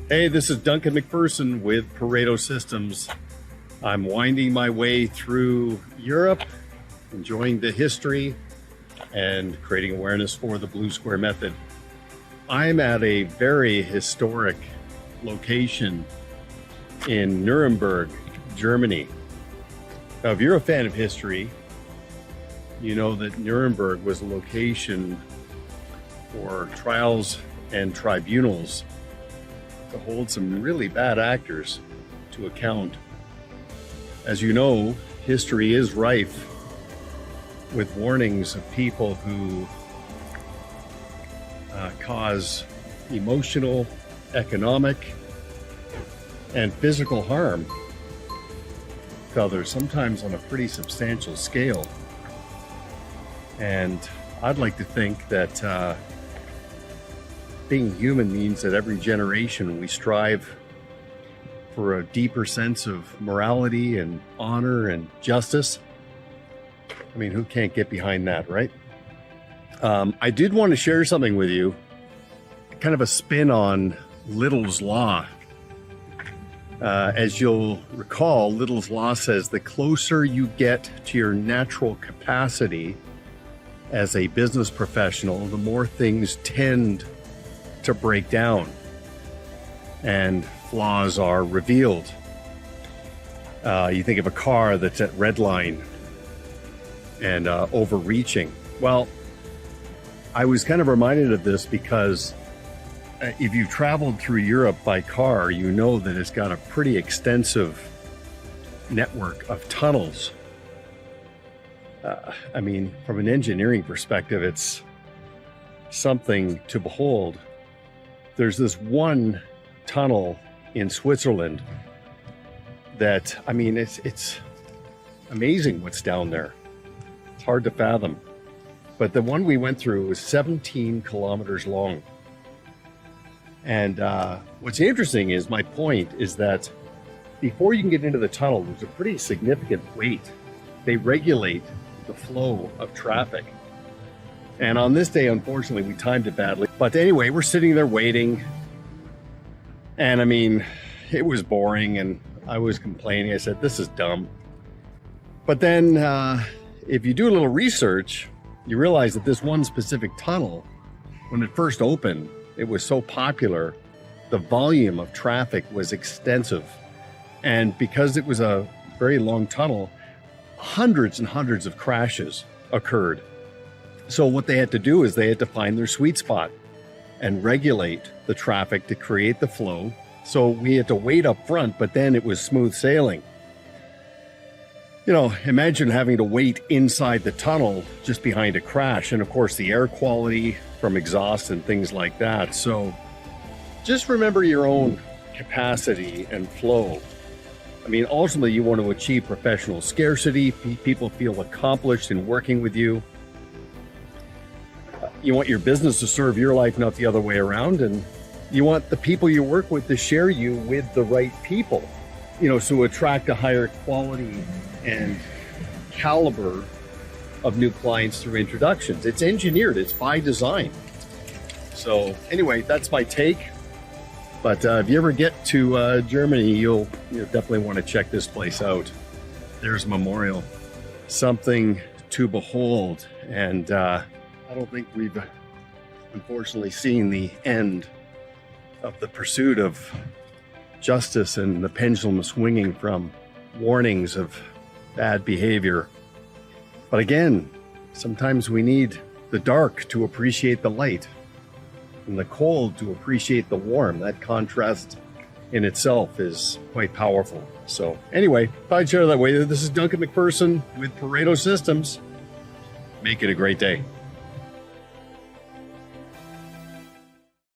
Hey, this is Duncan MacPherson with Pareto Systems. I'm winding my way through Europe, enjoying the history and creating awareness for the Blue Square Method. I'm at a very historic location in Nuremberg, Germany. Now, if you're a fan of history, you know that Nuremberg was a location for trials and tribunals to hold some really bad actors to account. As you know, history is rife with warnings of people who cause emotional, economic, and physical harm to others, sometimes on a pretty substantial scale. And I'd like to think that being human means that every generation we strive for a deeper sense of morality and honor and justice. I mean, who can't get behind that, right? I did want to share something with you, kind of a spin on Little's Law. As you'll recall, Little's Law says the closer you get to your natural capacity as a business professional, the more things tend to break down and flaws are revealed. You think of a car that's at red line and overreaching. Well, I was kind of reminded of this because if you've traveled through Europe by car, you know that it's got a pretty extensive network of tunnels. I mean, from an engineering perspective, it's something to behold. There's this one tunnel in Switzerland that, I mean, it's amazing what's down there. It's hard to fathom. But the one we went through was 17 kilometers long. And what's interesting is, my point is that before you can get into the tunnel, there's a pretty significant wait. They regulate the flow of traffic. And on this day, unfortunately, we timed it badly. But anyway, we're sitting there waiting. And I mean, it was boring and I was complaining. I said, this is dumb. But then if you do a little research, you realize that this one specific tunnel, when it first opened, it was so popular, the volume of traffic was extensive. And because it was a very long tunnel, hundreds and hundreds of crashes occurred. So what they had to do is they had to find their sweet spot and regulate the traffic to create the flow. So we had to wait up front, but then it was smooth sailing. You know, imagine having to wait inside the tunnel just behind a crash. And of course, the air quality from exhaust and things like that. So just remember your own capacity and flow. I mean, ultimately, you want to achieve professional scarcity. People feel accomplished in working with you. You want your business to serve your life, not the other way around. And you want the people you work with to share you with the right people, you know, so attract a higher quality and caliber of new clients through introductions. It's engineered, it's by design. So anyway, that's my take. But if you ever get to Germany, you'll definitely want to check this place out. There's a memorial, something to behold. And I don't think we've unfortunately seen the end of the pursuit of justice and the pendulum swinging from warnings of bad behavior. But again, sometimes we need the dark to appreciate the light and the cold to appreciate the warm. That contrast in itself is quite powerful. So anyway, thought I'd share that with you. This is Duncan MacPherson with Pareto Systems. Make it a great day.